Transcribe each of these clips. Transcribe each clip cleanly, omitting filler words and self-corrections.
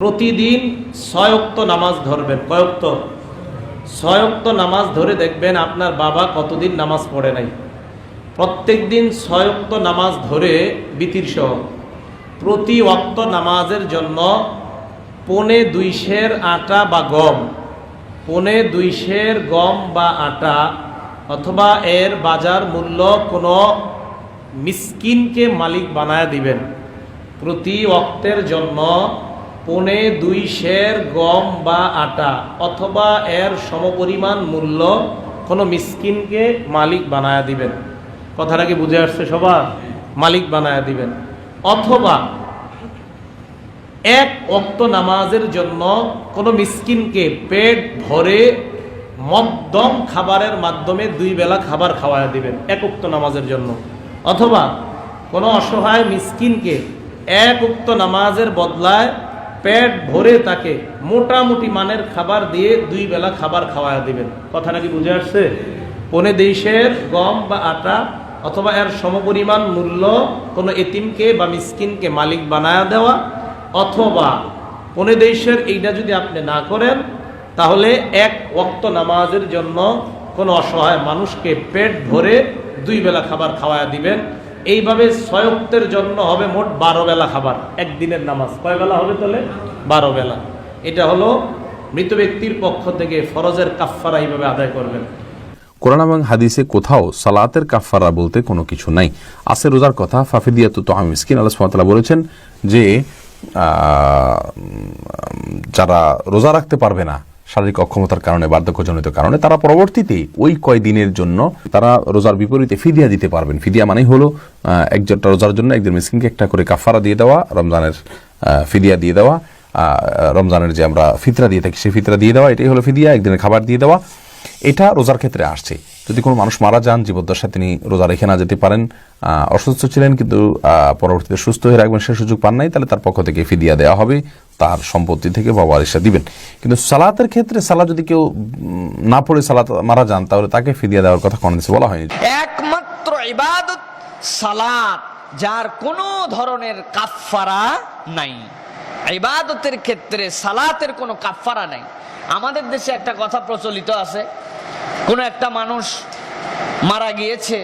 প্রতিদিন 6 ওয়াক্ত নামাজ ধরবেন। কয় ওয়াক্ত? 6 ওয়াক্ত নামাজ ধরে দেখবেন আপনার বাবা কতদিন নামাজ পড়ে নাই। প্রত্যেক দিন 6 ওয়াক্ত নামাজ ধরে বিতির সহ প্রতি ওয়াক্ত নামাজের জন্য 2.25 সের আটা বা গম, 2.25 সের গম বা আটা অথবা এর বাজার মূল্য কোনো মিসকিনকে মালিক বানায় দিবেন। প্রতি ওয়াক্তের জন্য 2.25 সের গম বা আটা অথবা এর সমপরিমাণ মূল্য কোনো মিসকিনকে মালিক বানায়া দিবেন। কথাটা কি বুঝে আসছে সবার? মালিক বানায়া দিবেন। অথবা এক ওয়াক্ত নামাজের জন্য কোনো মিসকিনকে পেট ভরে মধ্যম খাবারের মাধ্যমে 2 বেলা খাবার খাওয়ায়া দিবেন এক ওয়াক্ত নামাজের জন্য। অথবা কোনো অসহায় মিসকিনকে এক ওয়াক্ত নামাজের বদলায় পেট ভরে তাকে মোটামুটি মানের খাবার দিয়ে 2 বেলা খাবার খাওয়ায়া দিবেন। কথাটা কি বুঝে আসছে? 2.25 সের গম বা আটা অথবা এর সমপরিমাণ মূল্য কোনো এতিমকে বা মিসকিনকে মালিক বানায়া দেওয়া, অথবা 2.25 সের এইটা যদি আপনি না করেন তাহলে এক ওয়াক্ত নামাজের জন্য কোনো অসহায় মানুষকে পেট ভরে 2 বেলা খাবার খাওয়ায়া দিবেন। এইভাবে 6 ওয়াক্তের জন্য হবে মোট 12 বেলা খাবার। একদিনের নামাজ কয় বেলা হবে তাহলে? 12 বেলা। এটা হলো মৃত ব্যক্তির পক্ষ থেকে ফরজের কাফফারা এইভাবে আদায় করবেন। কোরআন এবং হাদিসে কোথাও সালাতের কাফফারা বলতে কোনো কিছু নাই। আছে রোজার কথা, ফাফিদিয়াতু তুআম মিসকিন। আল্লাহ সুবহানাহু ওয়া তাআলা বলেছেন যে যারা রোজা রাখতে পারবে না শারীরিক অক্ষমতার কারণে, বার্ধক্যজনিত কারণে, তারা পরবর্তীতে ওই কয়দিনের জন্য তারা রোজার বিপরীতে ফিদিয়া দিতে পারবেন। ফিদিয়া মানেই হলো একজনটা রোজার জন্য একজন মিসকিনকে একটা করে কাফফারা দিয়ে দেওয়া, রমজানের ফিদিয়া দিয়ে দেওয়া, রমজানের যে আমরা ফিতরা দিয়ে থাকি সেই ফিতরা দিয়ে দেওয়া, এটাই হলো ফিদিয়া, একদিনের খাবার দিয়ে দেওয়া। এটা রোজার ক্ষেত্রে আসছে। যদি কোনো মানুষ মারা যান, জীবদ্দশায় তিনি রোজা রেখে না যেতে পারেন, অসুস্থ ছিলেন কিন্তু পরবর্তীতে সুস্থ হয়ে রাখবেন, সে সুযোগ পান নাই, তাহলে তার পক্ষ থেকে ফিদিয়া দেওয়া হবে, তার সম্পত্তি থেকে বা ওয়ারিশা দিবেন। কিন্তু সালাতের ক্ষেত্রে সালাত যদি কেউ না পড়ে সালাত মারা যান তাহলে তাকে ফিদিয়া দেওয়ার কথা কোন হাদিসে বলা হয়নি। একমাত্র ইবাদত সালাত, যার কোনো ধরনের কাফফারা নাই। ইবাদতের ক্ষেত্রে সালাতের কোনো কাফফারা নাই। আমাদের দেশে একটা কথা প্রচলিত আছে, কোনো একটা মানুষ মারা গিয়েছে,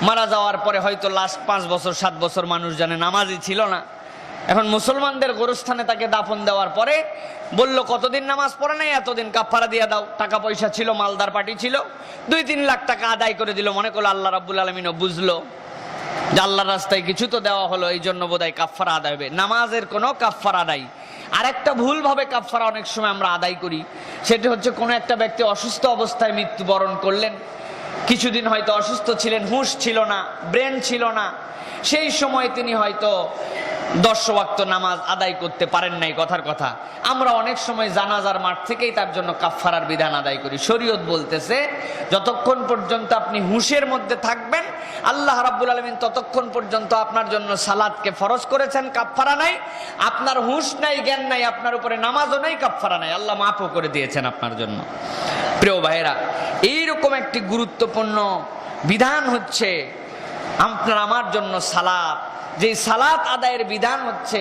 মারা যাওয়ার পরে হয়তো লাস্ট 5 বছর 7 বছর মানুষ জানে নামাজই ছিল না। এখন মুসলমানদের গোরস্থানে তাকে দাফন দেওয়ার পরে বলল কতদিন নামাজ পড়ে নাই, এতদিন কাফফারা দিয়ে দাও। টাকা পয়সা ছিল, মালদার পার্টি ছিল, 2-3 লাখ টাকা আদায় করে দিল। মনে করলো আল্লাহ রাব্বুল আলামিনও বুঝলো যে আল্লাহর রাস্তায় কিছু তো দেওয়া হলো, এই জন্য বোধহয় কাফফারা আদায় হবে। নামাজের কোনো কাফফারা নাই। আর একটা ভুল ভাবে কাফফারা অনেক সময় আমরা আদায় করি, সেটা হচ্ছে কোনো একটা ব্যক্তি অসুস্থ অবস্থায় মৃত্যুবরণ করলেন, কিছুদিন হয়তো অসুস্থ ছিলেন, হুঁশ ছিল না, ব্রেন ছিল না, সেই সময় তিনি হয়তো 10 ওয়াক্ত নামাজ আদায় করতে পারেন নাই। কথার কথা, আমরা অনেক সময় জানাজার মাঠ থেকেই তার জন্য কাফফারার বিধান আদায় করি। শরীয়ত বলতেছে যতক্ষণ পর্যন্ত আপনি হুঁশের মধ্যে থাকবেন, আল্লাহ রাব্বুল আলামিন ততক্ষণ পর্যন্ত আপনার জন্য সালাতকে ফরজ করেছেন, কাফফারা নাই। আপনার হুঁশ নাই, জ্ঞান নাই, আপনার উপরে নামাজও নাই, কাফফারা নাই, আল্লাহ মাফও করে দিয়েছেন আপনার জন্য। প্রিয় ভাইরা, এইরকম একটি গুরুত্বপূর্ণ বিধান হচ্ছে আপনার আমার জন্য সালাত। যে সালাত আদায়ের বিধান হচ্ছে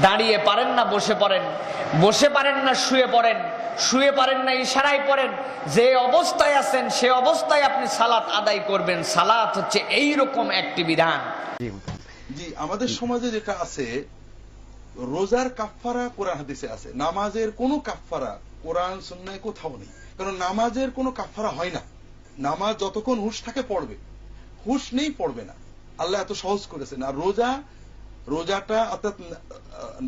দাঁড়িয়ে পারেন না বসে পড়েন, বসে পারেন না শুয়ে পড়েন, শুয়ে পারেন না ইশারায় পড়েন, যে অবস্থায় আছেন সে অবস্থায় আপনি সালাত আদায় করবেন। সালাত হচ্ছে এইরকম একটি বিধান। জি, আমাদের সমাজে যেটা আছে, রোজার কাফফারা কোরআন হাদিসে আছে, নামাজের কোনো কাফফারা কোরআন সুন্নাহে কোথাও নেই। কারণ নামাজের কোনো কাফফারা হয় না। নামাজ যতক্ষণ হুঁশ থাকে পড়বে, হুঁশ নেই পড়বে না। আল্লাহ এত সহজ করেছেন। আর রোজাটা অর্থাৎ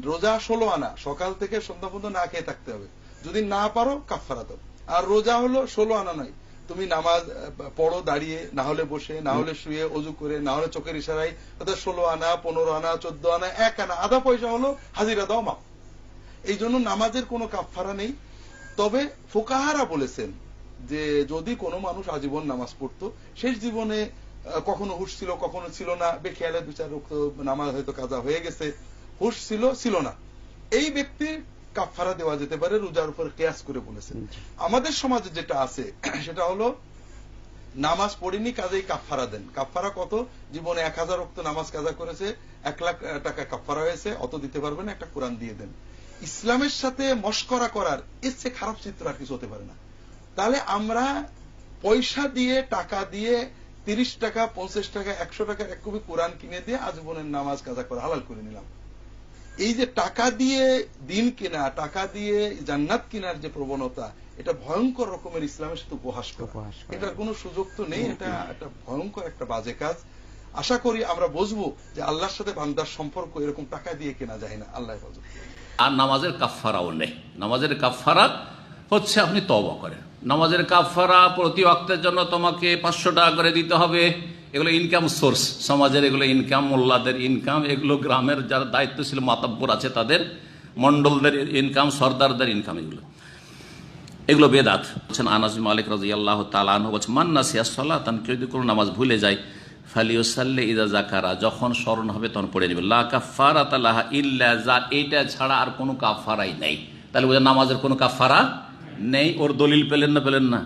রোজা 16 আনা, সকাল থেকে সন্ধ্যা পর্যন্ত না খেয়ে থাকতে হবে। যদি না পারো কাফফারা দাও। আর রোজা হলো 16 আনা নয়, তুমি নামাজ পড়ো দাঁড়িয়ে, না হলে বসে, না হলে শুয়ে, ওযু করে, না হলে চোখের ইশারায়, অর্থাৎ 16 আনা, 15 আনা, 14 আনা, 1 আনা, আধা পয়সা হলো হাজিরা দাও মাপ। এই জন্য নামাজের কোনো কাফফারা নেই। তবে ফুকাহারা বলেছেন যে যদি কোনো মানুষ আজীবন নামাজ পড়তো, শেষ জীবনে কখনো হুঁশ ছিল কখনো ছিল না, বেখেয়ালে 2-4 ওয়াক্ত নামাজ হয়তো কাজা হয়ে গেছে, হুঁশ ছিল ছিল না, এই ব্যক্তির কাফফারা দেওয়া যেতে পারে, রোজার উপর কিয়াস করে বলেছেন। আমাদের সমাজে যেটা আছে সেটা হলো নামাজ পড়িনি কাজেই কাফফারা দেন। কাফফারা কত? জীবনে 1000 ওয়াক্ত নামাজ কাজা করেছে, 1 লাখ টাকা কাফফারা হয়েছে, অত দিতে পারবেন, একটা কোরআন দিয়ে দেন। ইসলামের সাথে মশকরা করার এর চেয়ে খারাপ চিত্র আর কিছু হতে পারে না। তাহলে আমরা পয়সা দিয়ে, টাকা দিয়ে 30 টাকা, 50 টাকা, 100 টাকার এক কপি কোরআন কিনে দিয়ে আজীবনের নামাজ কাজা করে হালাল করে নিলাম। এই যে টাকা দিয়ে দিন কেনা, টাকা দিয়ে জান্নাত কেনার যে প্রবণতা, এটা ভয়ঙ্কর রকমের ইসলামের সাথে উপহাস করা। এটার কোনো সুযোগ তো নেই, এটা একটা ভয়ঙ্কর একটা বাজে কাজ। আশা করি আমরা বুঝবো যে আল্লাহর সাথে বান্দার সম্পর্ক এরকম টাকা দিয়ে কেনা যায় না। আল্লাহ হেফাজত। আর নামাজের কাফফারাও নেই। নামাজের কাফফারা হচ্ছে আপনি তওবা করেন। নামাজের কাফফারা প্রতি ওয়াক্তের জন্য তোমাকে 500 টাকা করে দিতে হবে। এগুলো ইনকাম সোর্স, সমাজের এগুলো ইনকাম, মোল্লাদের ইনকাম, এগুলো গ্রামের যারা দায়িত্বশীল মাতাব্বর আছে তাদের, মন্ডলদের ইনকাম, সর্দারদের ইনকাম, এগুলো বেদাত। বলছেন আনাস বিন মালিক রাদিয়াল্লাহু তাআলা আনহু বলছেন, মান নাসিয়া সালাতান, কেউ যদি কোনো নামাজ ভুলে যায়, ফালিউসাল্লি ইযা যাকারা, যখন স্মরণ হবে তখন পড়ে নেবে। লা কাফফারাতা লাহা ইল্লা যা, এইটা ছাড়া আর কোনো কাফফারাই নেই। তাহলে বোঝা নামাজের কোনো কাফফারা নেই। ওর দলিল পেলেন না? পেলেন না?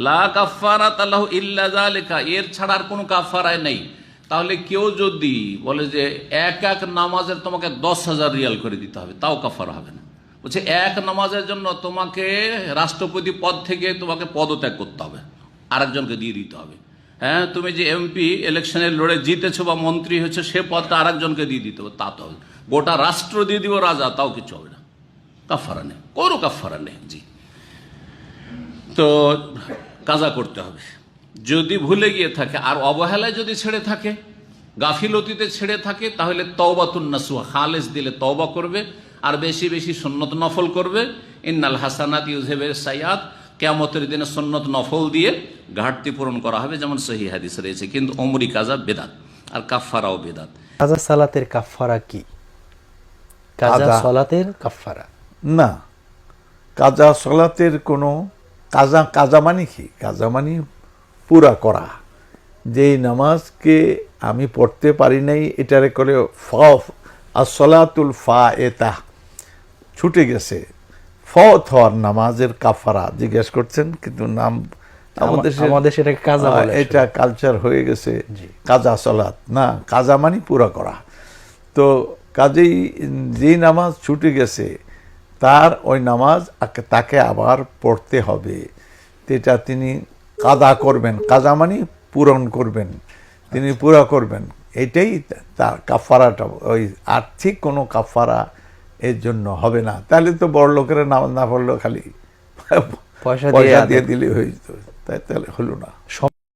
লা কাফফারাতা লাহু ইল্লা যালিকা, এর ছাড়া আর কোনো কাফফারাই নেই। তাহলে কেউ যদি বলে যে এক এক নামাজের তোমাকে 10,000 রিয়াল করে দিতে হবে, তাও কাফফারা হবে না। বলছে এক নামাজের জন্য তোমাকে রাষ্ট্রপতি পদ থেকে তোমাকে পদত্যাগ করতে হবে, আরেকজনকে দিয়ে দিতে হবে। হ্যাঁ, তুমি যে এমপি ইলেকশনে লড়ে জিতেছো বা মন্ত্রী হয়েছে, সে পদটা আরেকজনকে দিয়ে দিতে হবে, তা তো হবে। গোটা রাষ্ট্র দিয়ে দিব রাজা, তাও কিছু হবে না। কাফফারা নেই, কোনো কাফফারা নেই। জি, তো কাজা করতে হবে যদি ভুলে গিয়ে থাকে। আর অবহেলায় যদি ছেড়ে থাকে, গাফিলতিতে ছেড়ে থাকে, তাহলে তওবাতুন নাসুহা, খালেস দিলে তওবা করবে, আর বেশি বেশি সুন্নত নফল করবে। ইন্নাল হাসানাত ইউযহিবুস সাইয়্যাত, কিয়ামতের দিনে সুন্নত নফল দিয়ে ঘাটতি পূরণ করা হবে, যেমন সহিহ হাদিস রয়েছে। কিন্তু উমরি কাজা বেদাত, আর কাফফারাও বেদাত। কাজা সালাতের কাফফারা কি? কাজা কাজা। সালাতের কাফফারা না, কাজা সলাতের কোনো কাজা মানে কি? কাজা মানে পুরা করা। যেই নামাজকে আমি পড়তে পারি নাই, এটারে করে আসলাতুল ফায়েতা, ছুটে গেছে, ফত হওয়ার নামাজের কাফারা জিজ্ঞেস করছেন, কিন্তু নাম আমাদের সেটাকে কাজা বলে। এটা কালচার হয়ে গেছে কাজা সলাত। না, কাজা মানে পুরা করা। তো কাজেই যেই নামাজ ছুটে গেছে, তার ওই নামাজ তাকে আবার পড়তে হবে। এটা তিনি কাদা করবেন, কাজা মানে পূরণ করবেন, তিনি পুরা করবেন। এটাই তার কাফারাটা। ওই আর্থিক কোনো কাফারা এর জন্য হবে না। তাহলে তো বড় লোকেরা নামাজ না পড়লেও খালি পয়সা পয়সা দিয়ে দিলে হয়ে যেত, তাই তাহলে হলো না।